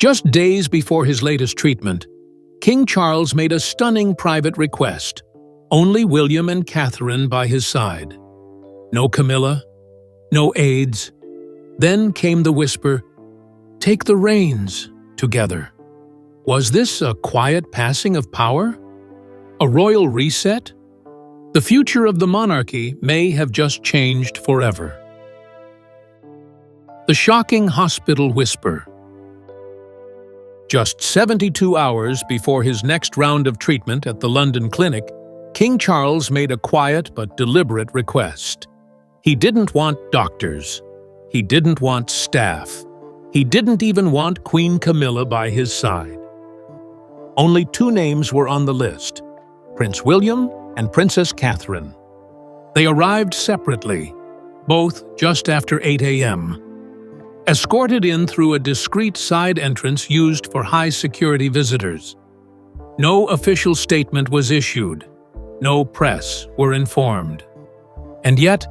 Just days before his latest treatment, King Charles made a stunning private request. Only William and Catherine by his side. No Camilla, no aides. Then came the whisper, "Take the reins together." Was this a quiet passing of power? A royal reset? The future of the monarchy may have just changed forever. The shocking hospital whisper. Just 72 hours before his next round of treatment at the London clinic, King Charles made a quiet but deliberate request. He didn't want doctors. He didn't want staff. He didn't even want Queen Camilla by his side. Only two names were on the list, Prince William and Princess Catherine. They arrived separately, both just after 8 a.m., escorted in through a discreet side entrance used for high-security visitors. No official statement was issued. No press were informed. And yet,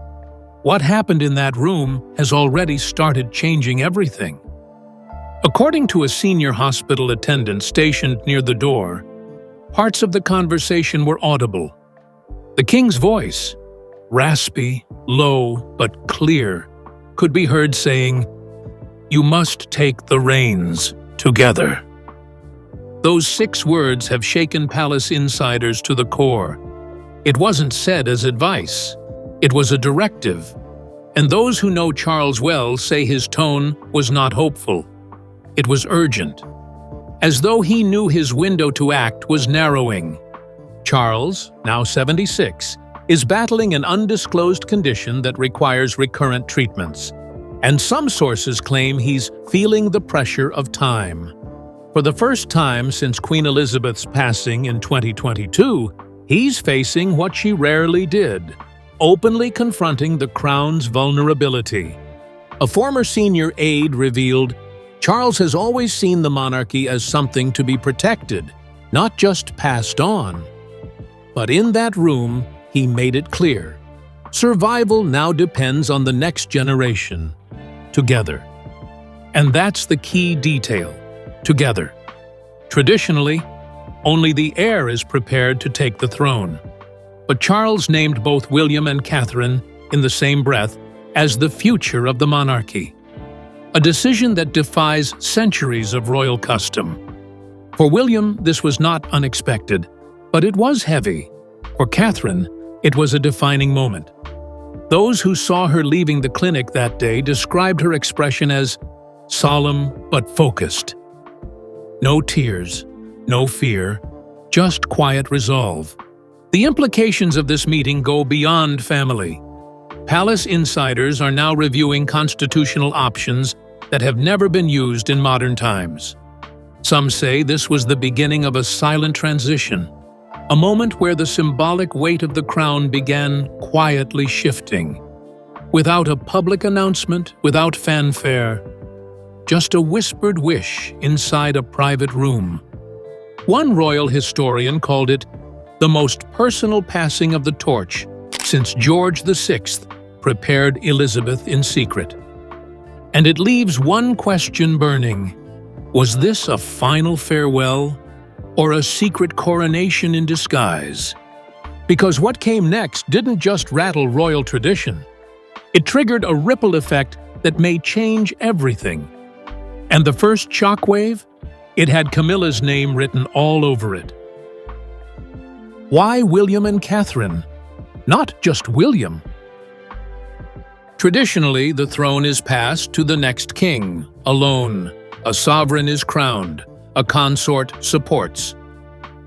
what happened in that room has already started changing everything. According to a senior hospital attendant stationed near the door, parts of the conversation were audible. The king's voice, raspy, low, but clear, could be heard saying, "You must take the reins together." Those 6 words have shaken palace insiders to the core. It wasn't said as advice. It was a directive. And those who know Charles well say his tone was not hopeful. It was urgent. As though he knew his window to act was narrowing. Charles, now 76, is battling an undisclosed condition that requires recurrent treatments. And some sources claim he's feeling the pressure of time. For the first time since Queen Elizabeth's passing in 2022, he's facing what she rarely did, openly confronting the crown's vulnerability. A former senior aide revealed, Charles has always seen the monarchy as something to be protected, not just passed on. But in that room, he made it clear. Survival now depends on the next generation. Together. And that's the key detail. Together. Traditionally, only the heir is prepared to take the throne. But Charles named both William and Catherine in the same breath as the future of the monarchy. A decision that defies centuries of royal custom. For William, this was not unexpected, but it was heavy. For Catherine, it was a defining moment. Those who saw her leaving the clinic that day described her expression as solemn but focused. No tears, no fear, just quiet resolve. The implications of this meeting go beyond family. Palace insiders are now reviewing constitutional options that have never been used in modern times. Some say this was the beginning of a silent transition, a moment where the symbolic weight of the crown began quietly shifting. Without a public announcement, without fanfare, just a whispered wish inside a private room. One royal historian called it the most personal passing of the torch since George VI prepared Elizabeth in secret. And it leaves one question burning. Was this a final farewell or a secret coronation in disguise? Because what came next didn't just rattle royal tradition. It triggered a ripple effect that may change everything. And the first shockwave? It had Camilla's name written all over it. Why William and Catherine? Not just William. Traditionally, the throne is passed to the next king, alone. A sovereign is crowned, a consort supports.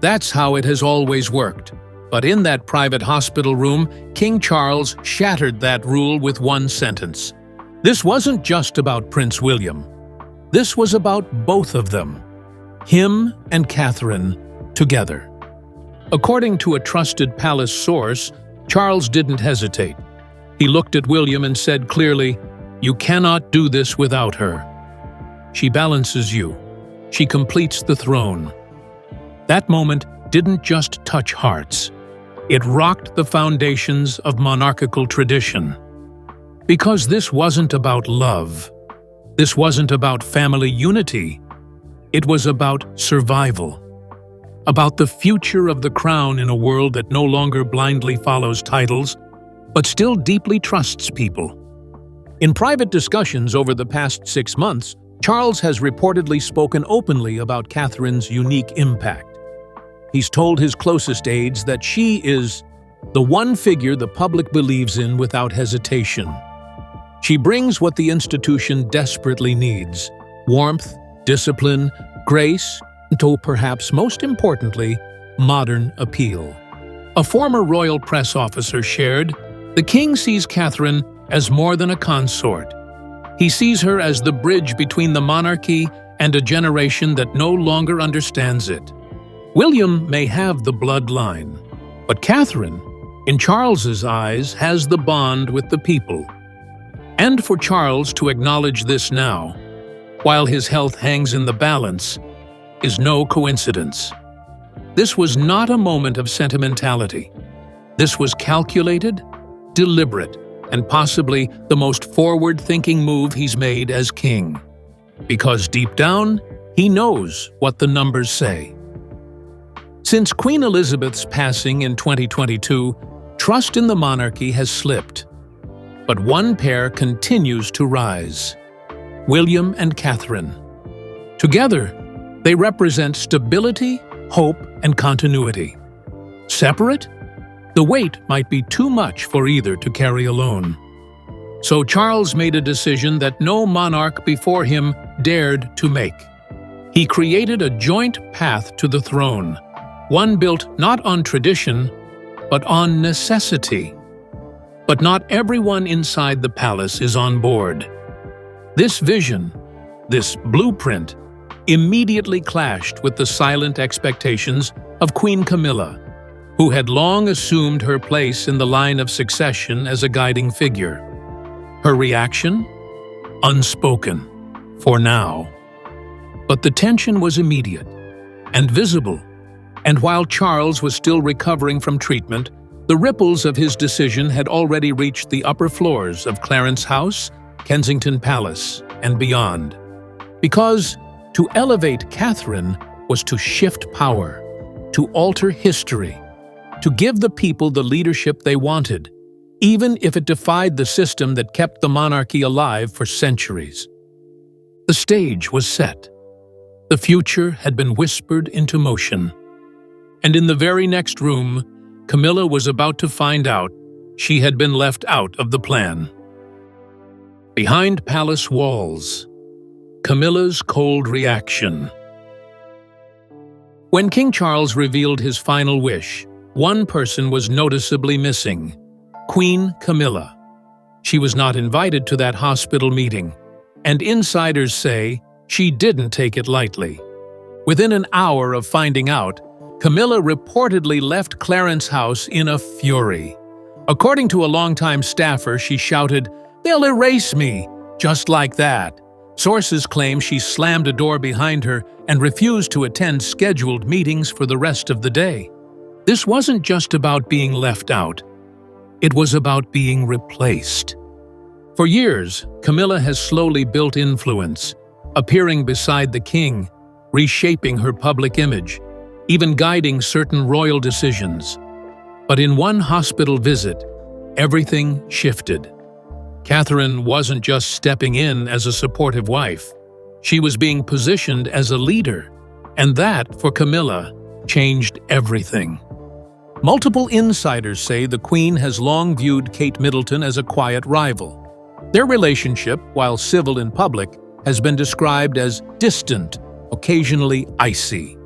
That's how it has always worked. But in that private hospital room, King Charles shattered that rule with one sentence. This wasn't just about Prince William. This was about both of them. Him and Catherine together. According to a trusted palace source, Charles didn't hesitate. He looked at William and said clearly, "You cannot do this without her. She balances you. She completes the throne." That moment didn't just touch hearts. It rocked the foundations of monarchical tradition. Because this wasn't about love. This wasn't about family unity. It was about survival, about the future of the crown in a world that no longer blindly follows titles, but still deeply trusts people. In private discussions over the past 6 months, Charles has reportedly spoken openly about Catherine's unique impact. He's told his closest aides that she is the one figure the public believes in without hesitation. She brings what the institution desperately needs: warmth, discipline, grace, and perhaps most importantly, modern appeal. A former royal press officer shared, "The king sees Catherine as more than a consort. He sees her as the bridge between the monarchy and a generation that no longer understands it." William may have the bloodline, but Catherine, in Charles's eyes, has the bond with the people. And for Charles to acknowledge this now, while his health hangs in the balance, is no coincidence. This was not a moment of sentimentality. This was calculated, deliberate, and possibly the most forward-thinking move he's made as king. Because deep down, he knows what the numbers say. Since Queen Elizabeth's passing in 2022, trust in the monarchy has slipped. But one pair continues to rise: William and Catherine. Together, they represent stability, hope, and continuity. Separate, the weight might be too much for either to carry alone. So Charles made a decision that no monarch before him dared to make. He created a joint path to the throne, one built not on tradition, but on necessity. But not everyone inside the palace is on board. This vision, this blueprint, immediately clashed with the silent expectations of Queen Camilla, who had long assumed her place in the line of succession as a guiding figure. Her reaction? Unspoken, for now. But the tension was immediate and visible, and while Charles was still recovering from treatment, the ripples of his decision had already reached the upper floors of Clarence House, Kensington Palace, and beyond. Because to elevate Catherine was to shift power, to alter history, to give the people the leadership they wanted, even if it defied the system that kept the monarchy alive for centuries. The stage was set. The future had been whispered into motion. And in the very next room, Camilla was about to find out she had been left out of the plan. Behind palace walls, Camilla's cold reaction. When King Charles revealed his final wish, one person was noticeably missing: Queen Camilla. She was not invited to that hospital meeting, and insiders say she didn't take it lightly. Within an hour of finding out, Camilla reportedly left Clarence House in a fury. According to a longtime staffer, she shouted, "They'll erase me," just like that. Sources claim she slammed a door behind her and refused to attend scheduled meetings for the rest of the day. This wasn't just about being left out. It was about being replaced. For years, Camilla has slowly built influence, appearing beside the king, reshaping her public image, even guiding certain royal decisions. But in one hospital visit, everything shifted. Catherine wasn't just stepping in as a supportive wife. She was being positioned as a leader, and that, for Camilla, changed everything. Multiple insiders say the Queen has long viewed Kate Middleton as a quiet rival. Their relationship, while civil in public, has been described as distant, occasionally icy.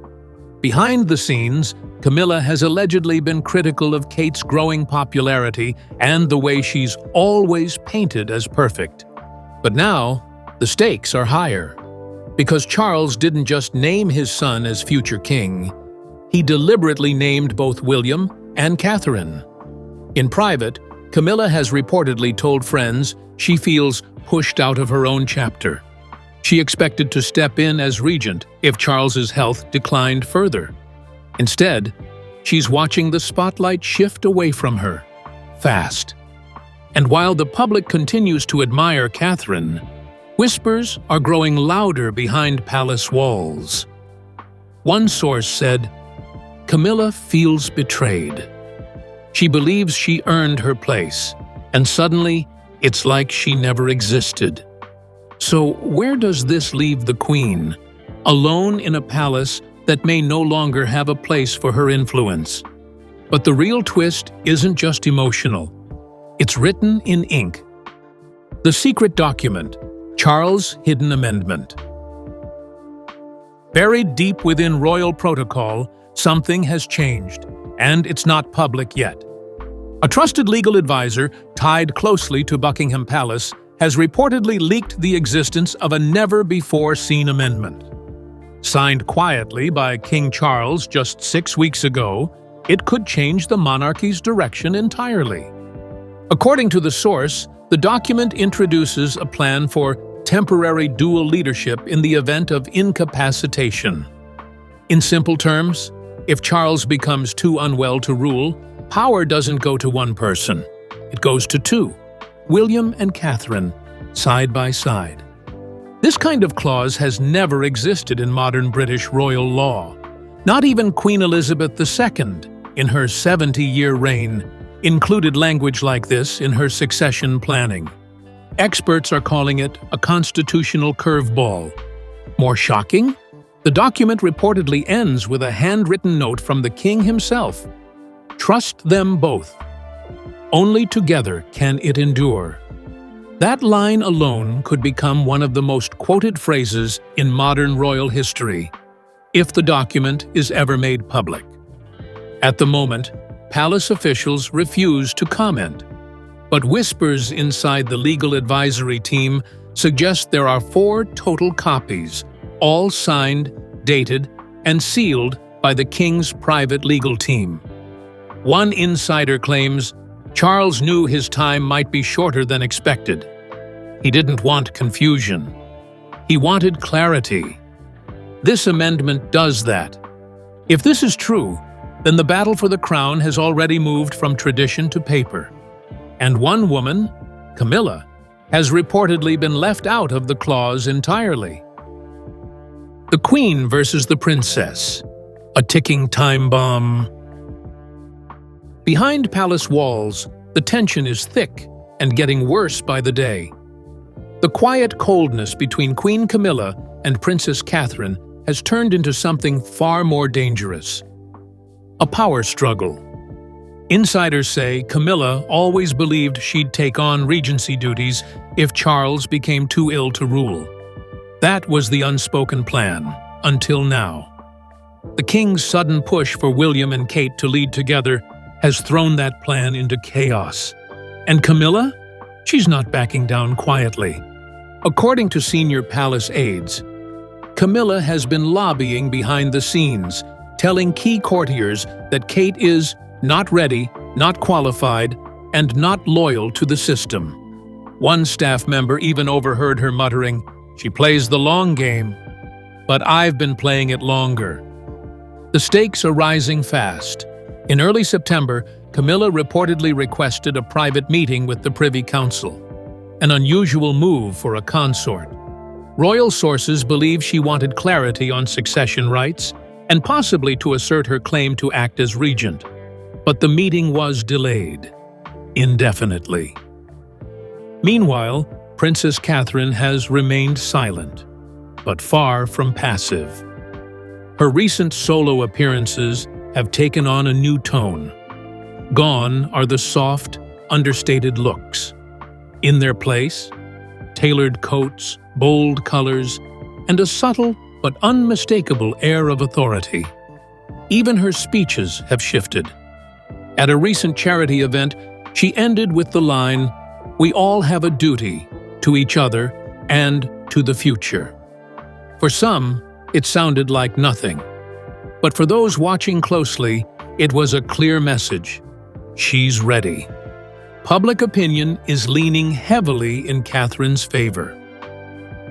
Behind the scenes, Camilla has allegedly been critical of Kate's growing popularity and the way she's always painted as perfect. But now, the stakes are higher. Because Charles didn't just name his son as future king, he deliberately named both William and Catherine. In private, Camilla has reportedly told friends she feels pushed out of her own chapter. She expected to step in as regent if Charles's health declined further. Instead, she's watching the spotlight shift away from her, fast. And while the public continues to admire Catherine, Whispers are growing louder behind palace walls. One source said, "Camilla feels betrayed. She believes she earned her place, and suddenly it's like she never existed." So where does this leave the queen, alone in a palace that may no longer have a place for her influence? But the real twist isn't just emotional. It's written in ink. The secret document, Charles' Hidden Amendment. Buried deep within royal protocol, something has changed, and it's not public yet. A trusted legal advisor, tied closely to Buckingham Palace, has reportedly leaked the existence of a never-before-seen amendment. Signed quietly by King Charles just 6 weeks ago, it could change the monarchy's direction entirely. According to the source, the document introduces a plan for temporary dual leadership in the event of incapacitation. In simple terms, if Charles becomes too unwell to rule, power doesn't go to one person. It goes to two, William and Catherine, side by side. This kind of clause has never existed in modern British royal law. Not even Queen Elizabeth II, in her 70-year reign, included language like this in her succession planning. Experts are calling it a constitutional curveball. More shocking? The document reportedly ends with a handwritten note from the king himself. Trust them both. Only together can it endure. That line alone could become one of the most quoted phrases in modern royal history, if the document is ever made public. At the moment, palace officials refuse to comment. But whispers inside the legal advisory team suggest there are 4 total copies, all signed, dated, and sealed by the king's private legal team. One insider claims Charles knew his time might be shorter than expected. He didn't want confusion. He wanted clarity. This amendment does that. If this is true, then the battle for the crown has already moved from tradition to paper. And one woman, Camilla, has reportedly been left out of the clause entirely. The Queen versus the Princess, a ticking time bomb. Behind palace walls, the tension is thick and getting worse by the day. The quiet coldness between Queen Camilla and Princess Catherine has turned into something far more dangerous. A power struggle. Insiders say Camilla always believed she'd take on regency duties if Charles became too ill to rule. That was the unspoken plan, until now. The king's sudden push for William and Kate to lead together has thrown that plan into chaos. And Camilla? She's not backing down quietly. According to senior palace aides, Camilla has been lobbying behind the scenes, telling key courtiers that Kate is not ready, not qualified, and not loyal to the system. One staff member even overheard her muttering, "She plays the long game, but I've been playing it longer." The stakes are rising fast. In early September, Camilla reportedly requested a private meeting with the Privy Council, an unusual move for a consort. Royal sources believe she wanted clarity on succession rights and possibly to assert her claim to act as regent. But the meeting was delayed, indefinitely. Meanwhile, Princess Catherine has remained silent, but far from passive. Her recent solo appearances have taken on a new tone. Gone are the soft, understated looks. In their place, tailored coats, bold colors, and a subtle but unmistakable air of authority. Even her speeches have shifted. At a recent charity event, she ended with the line, "We all have a duty to each other and to the future." For some, it sounded like nothing. But for those watching closely, it was a clear message. She's ready. Public opinion is leaning heavily in Catherine's favor.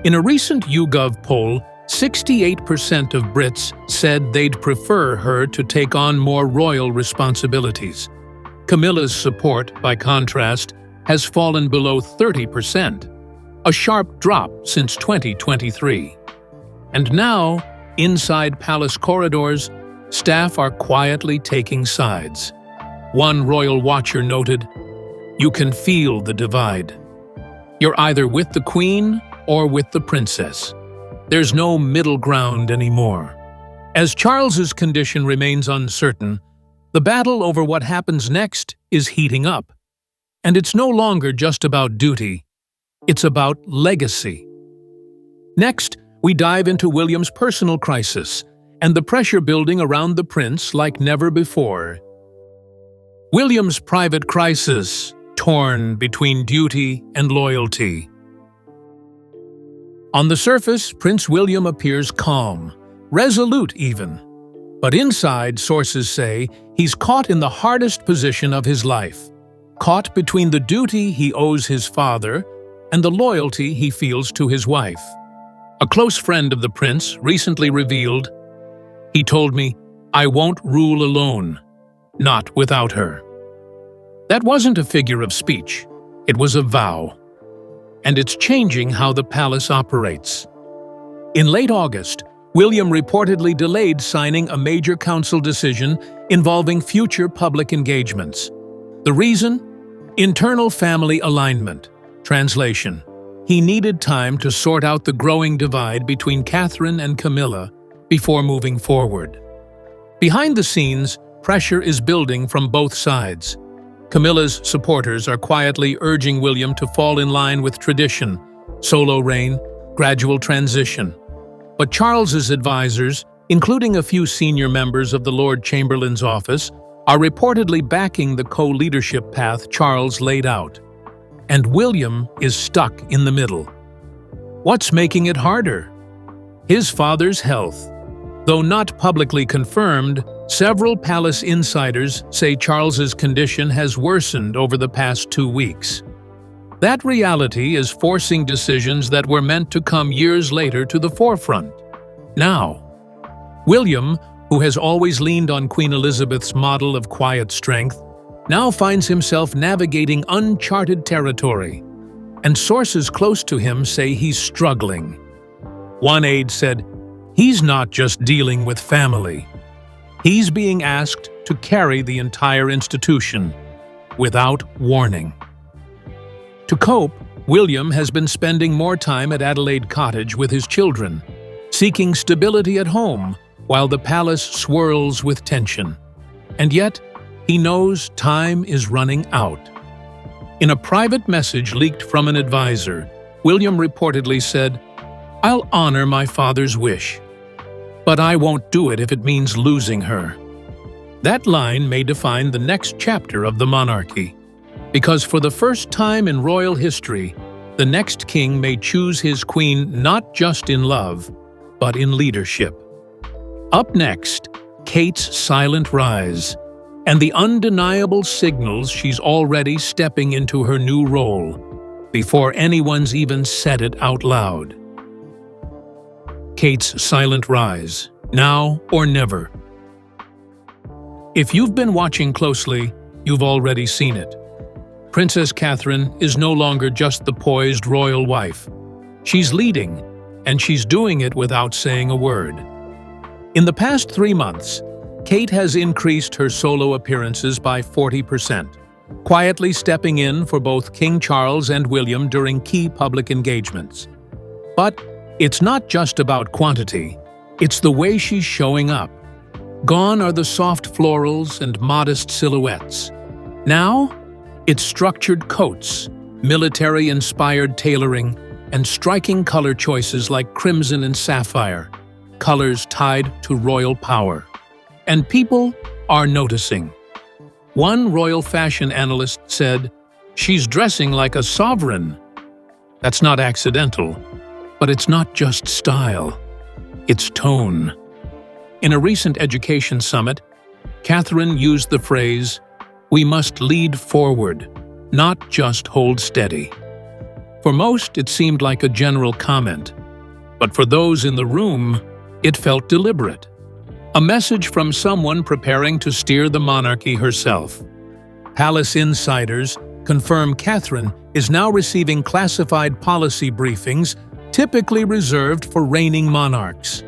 In a recent YouGov poll, 68% of Brits said they'd prefer her to take on more royal responsibilities. Camilla's support, by contrast, has fallen below 30%. a sharp drop since 2023. And now, inside palace corridors, staff are quietly taking sides. One royal watcher noted, "You can feel the divide. You're either with the queen or with the princess. There's no middle ground anymore." As Charles's condition remains uncertain, the battle over what happens next is heating up. And it's no longer just about duty, it's about legacy. Next, we dive into William's personal crisis and the pressure building around the prince like never before. William's private crisis, torn between duty and loyalty. On the surface, Prince William appears calm, resolute even. But inside, sources say, he's caught in the hardest position of his life, caught between the duty he owes his father and the loyalty he feels to his wife. A close friend of the prince recently revealed, "He told me, I won't rule alone, not without her." That wasn't a figure of speech, it was a vow. And it's changing how the palace operates. In late August, William reportedly delayed signing a major council decision involving future public engagements. The reason? Internal family alignment. Translation: he needed time to sort out the growing divide between Catherine and Camilla before moving forward. Behind the scenes, pressure is building from both sides. Camilla's supporters are quietly urging William to fall in line with tradition, solo reign, gradual transition. But Charles's advisors, including a few senior members of the Lord Chamberlain's office, are reportedly backing the co-leadership path Charles laid out. And William is stuck in the middle. What's making it harder? His father's health. Though not publicly confirmed, several palace insiders say Charles's condition has worsened over the past 2 weeks. That reality is forcing decisions that were meant to come years later to the forefront. Now, William, who has always leaned on Queen Elizabeth's model of quiet strength, now finds himself navigating uncharted territory, and sources close to him say he's struggling. One aide said, "He's not just dealing with family. He's being asked to carry the entire institution without warning." To cope, William has been spending more time at Adelaide Cottage with his children, seeking stability at home while the palace swirls with tension. And yet, he knows time is running out. In a private message leaked from an advisor, William reportedly said, "I'll honor my father's wish, but I won't do it if it means losing her." That line may define the next chapter of the monarchy, because for the first time in royal history, the next king may choose his queen not just in love, but in leadership. Up next, Kate's silent rise, and the undeniable signals she's already stepping into her new role, before anyone's even said it out loud. Kate's silent rise, now or never. If you've been watching closely, you've already seen it. Princess Catherine is no longer just the poised royal wife. She's leading, and she's doing it without saying a word. In the past 3 months, Kate has increased her solo appearances by 40%, quietly stepping in for both King Charles and William during key public engagements. But it's not just about quantity, it's the way she's showing up. Gone are the soft florals and modest silhouettes. Now, it's structured coats, military-inspired tailoring, and striking color choices like crimson and sapphire, colors tied to royal power. And people are noticing. One royal fashion analyst said, "She's dressing like a sovereign." That's not accidental, but it's not just style, it's tone. In a recent education summit, Catherine used the phrase, "We must lead forward, not just hold steady." For most, it seemed like a general comment, but for those in the room, it felt deliberate. A message from someone preparing to steer the monarchy herself. Palace insiders confirm Catherine is now receiving classified policy briefings typically reserved for reigning monarchs.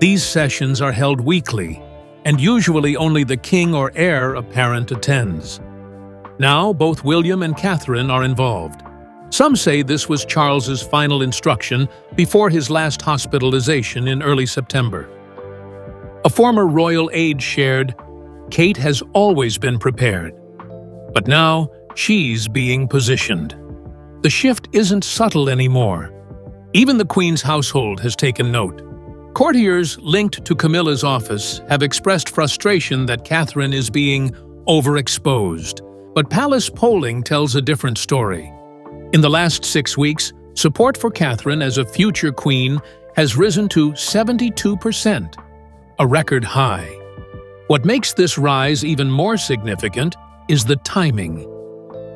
These sessions are held weekly, and usually only the king or heir apparent attends. Now, both William and Catherine are involved. Some say this was Charles's final instruction before his last hospitalization in early September. A former royal aide shared, "Kate has always been prepared, but now she's being positioned." The shift isn't subtle anymore. Even the Queen's household has taken note. Courtiers linked to Camilla's office have expressed frustration that Catherine is being overexposed, but palace polling tells a different story. In the last 6 weeks, support for Catherine as a future queen has risen to 72%, a record high. What makes this rise even more significant is the timing.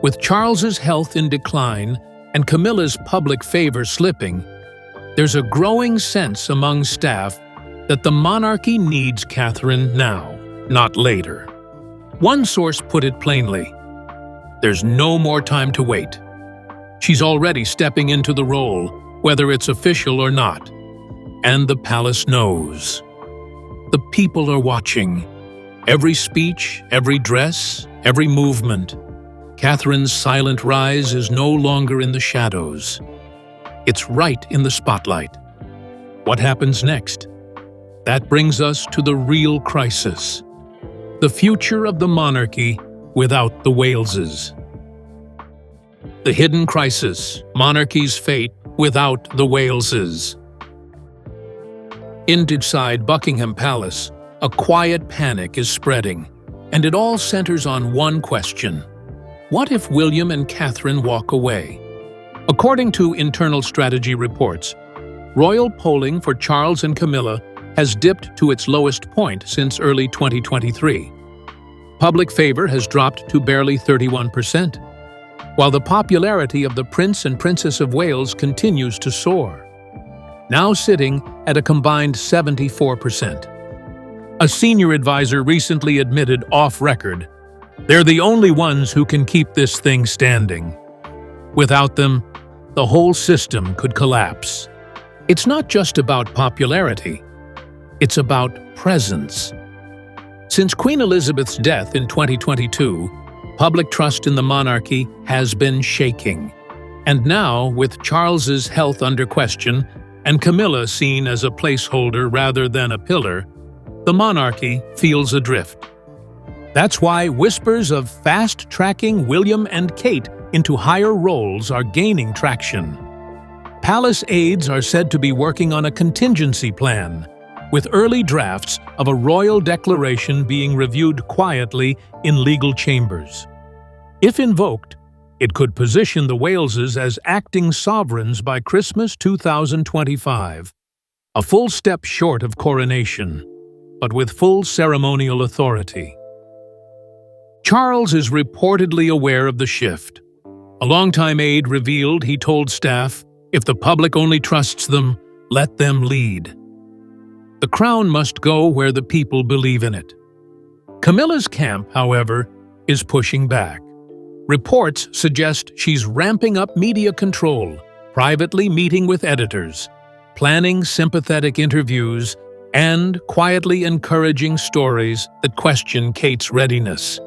With Charles's health in decline and Camilla's public favor slipping, there's a growing sense among staff that the monarchy needs Catherine now, not later. One source put it plainly, "There's no more time to wait." She's already stepping into the role, whether it's official or not. And the palace knows. The people are watching. Every speech, every dress, every movement. Catherine's silent rise is no longer in the shadows. It's right in the spotlight. What happens next? That brings us to the real crisis. The future of the monarchy without the Waleses. The hidden crisis, monarchy's fate without the Waleses. Inside Buckingham Palace, a quiet panic is spreading, and it all centers on one question. What if William and Catherine walk away? According to internal strategy reports, royal polling for Charles and Camilla has dipped to its lowest point since early 2023. Public favor has dropped to barely 31%, while the popularity of the Prince and Princess of Wales continues to soar, now sitting at a combined 74%. A senior advisor recently admitted off-record, "They're the only ones who can keep this thing standing. Without them, the whole system could collapse." It's not just about popularity, it's about presence. Since Queen Elizabeth's death in 2022, public trust in the monarchy has been shaking. And now, with Charles's health under question and Camilla seen as a placeholder rather than a pillar, the monarchy feels adrift. That's why whispers of fast-tracking William and Kate into higher roles are gaining traction. Palace aides are said to be working on a contingency plan, with early drafts of a royal declaration being reviewed quietly in legal chambers. If invoked, it could position the Waleses as acting sovereigns by Christmas 2025, a full step short of coronation, but with full ceremonial authority. Charles is reportedly aware of the shift. A longtime aide revealed he told staff, "If the public only trusts them, let them lead." The crown must go where the people believe in it. Camilla's camp, however, is pushing back. Reports suggest she's ramping up media control, privately meeting with editors, planning sympathetic interviews, and quietly encouraging stories that question Kate's readiness.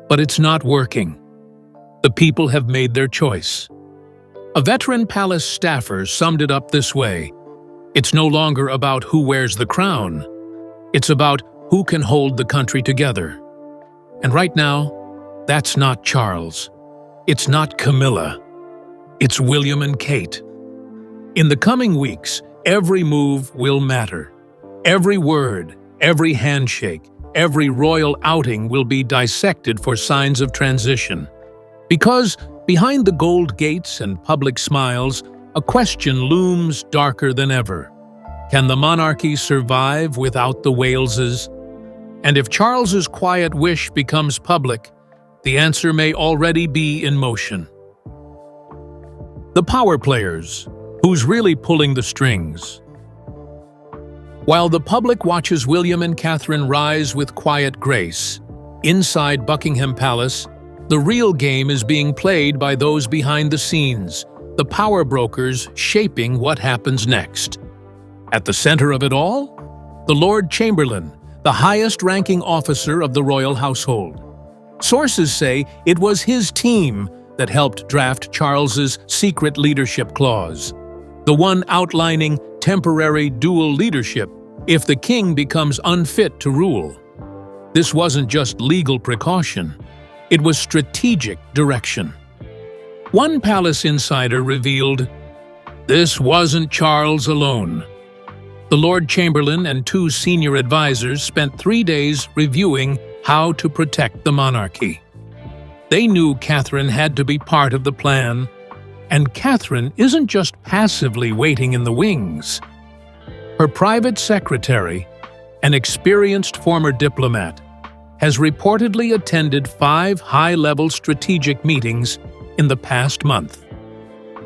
But it's not working. The people have made their choice. A veteran palace staffer summed it up this way: "It's no longer about who wears the crown. It's about who can hold the country together." And right now, that's not Charles. It's not Camilla. It's William and Kate. In the coming weeks, every move will matter. Every word, every handshake, every royal outing will be dissected for signs of transition. Because behind the gold gates and public smiles, a question looms darker than ever. Can the monarchy survive without the Waleses? And if Charles's quiet wish becomes public, the answer may already be in motion. The power players. Who's really pulling the strings? While the public watches William and Catherine rise with quiet grace, inside Buckingham Palace, The real game is being played by those behind the scenes, the power brokers shaping what happens next. At the center of it all, the Lord Chamberlain, the highest-ranking officer of the royal household. Sources say it was his team that helped draft Charles's secret leadership clause, the one outlining temporary dual leadership if the king becomes unfit to rule. This wasn't just legal precaution, it was strategic direction. One palace insider revealed, "This wasn't Charles alone." The Lord Chamberlain and 2 senior advisors spent 3 days reviewing how to protect the monarchy. They knew Catherine had to be part of the plan, and Catherine isn't just passively waiting in the wings. Her private secretary, an experienced former diplomat, has reportedly attended 5 high-level strategic meetings in the past month,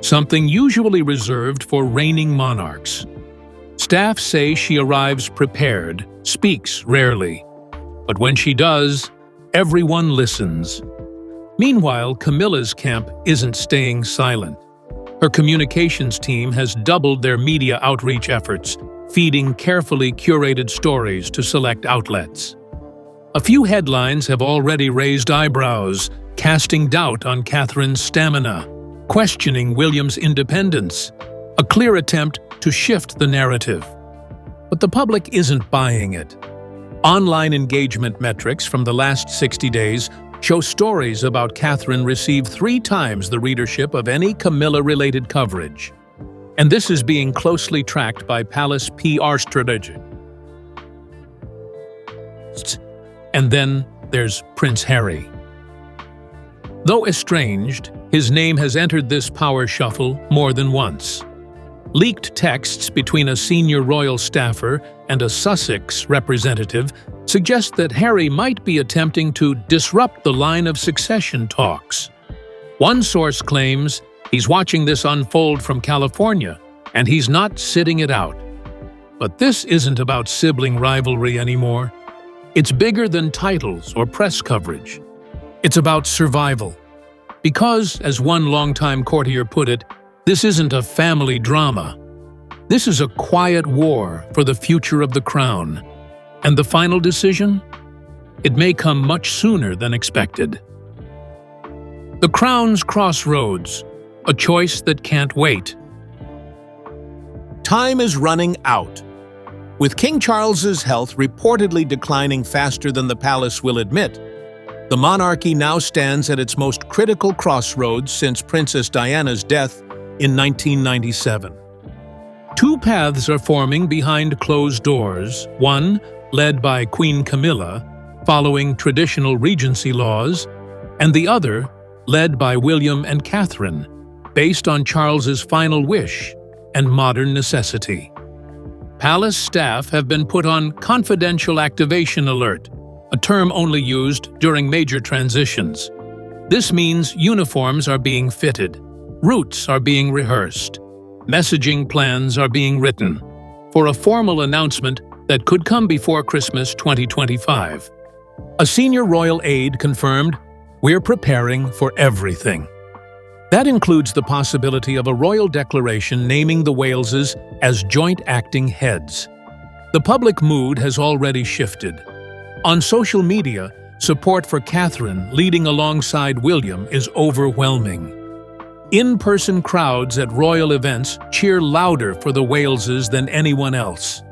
something usually reserved for reigning monarchs. Staff say she arrives prepared, speaks rarely, but when she does, everyone listens. Meanwhile, Camilla's camp isn't staying silent. Her communications team has doubled their media outreach efforts, feeding carefully curated stories to select outlets. A few headlines have already raised eyebrows, casting doubt on Catherine's stamina, questioning William's independence, a clear attempt to shift the narrative. But the public isn't buying it. Online engagement metrics from the last 60 days show stories about Catherine received 3 times the readership of any Camilla-related coverage. And this is being closely tracked by palace PR strategy. And then there's Prince Harry. Though estranged, his name has entered this power shuffle more than once. Leaked texts between a senior royal staffer and a Sussex representative suggest that Harry might be attempting to disrupt the line of succession talks. One source claims he's watching this unfold from California, and he's not sitting it out. But this isn't about sibling rivalry anymore. It's bigger than titles or press coverage. It's about survival. Because, as one longtime courtier put it, this isn't a family drama. This is a quiet war for the future of the crown. And the final decision? It may come much sooner than expected. The crown's crossroads, a choice that can't wait. Time is running out. With King Charles's health reportedly declining faster than the palace will admit, the monarchy now stands at its most critical crossroads since Princess Diana's death in 1997. 2 paths are forming behind closed doors, one led by Queen Camilla, following traditional regency laws, and the other led by William and Catherine, based on Charles's final wish and modern necessity. Palace staff have been put on confidential activation alert, a term only used during major transitions. This means uniforms are being fitted, routes are being rehearsed, messaging plans are being written, for a formal announcement that could come before Christmas 2025. A senior royal aide confirmed, "We're preparing for everything." That includes the possibility of a royal declaration naming the Waleses as joint acting heads. The public mood has already shifted. On social media, support for Catherine leading alongside William is overwhelming. In-person crowds at royal events cheer louder for the Waleses than anyone else.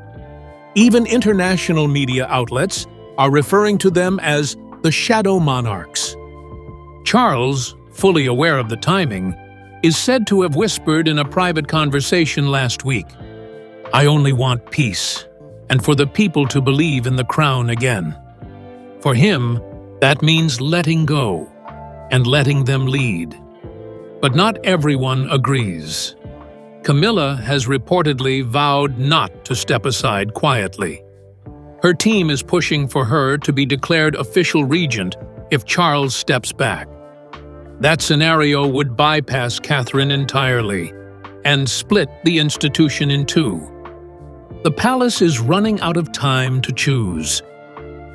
Even international media outlets are referring to them as the shadow monarchs. Charles, fully aware of the timing, is said to have whispered in a private conversation last week, "I only want peace, and for the people to believe in the crown again." For him, that means letting go and letting them lead. But not everyone agrees. Camilla has reportedly vowed not to step aside quietly. Her team is pushing for her to be declared official regent if Charles steps back. That scenario would bypass Catherine entirely and split the institution in 2. The palace is running out of time to choose.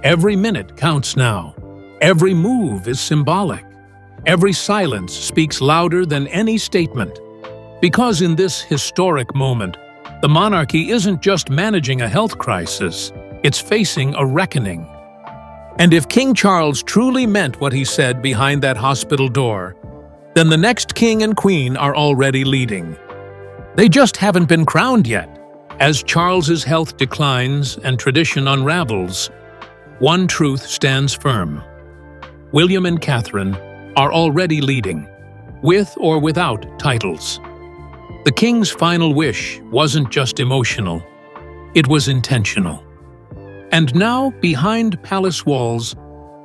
Every minute counts now. Every move is symbolic. Every silence speaks louder than any statement. Because in this historic moment, the monarchy isn't just managing a health crisis, it's facing a reckoning. And if King Charles truly meant what he said behind that hospital door, then the next king and queen are already leading. They just haven't been crowned yet. As Charles's health declines and tradition unravels, one truth stands firm. William and Catherine are already leading, with or without titles. The king's final wish wasn't just emotional, it was intentional. And now, behind palace walls,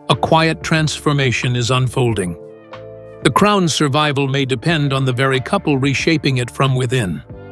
a quiet transformation is unfolding. The crown's survival may depend on the very couple reshaping it from within.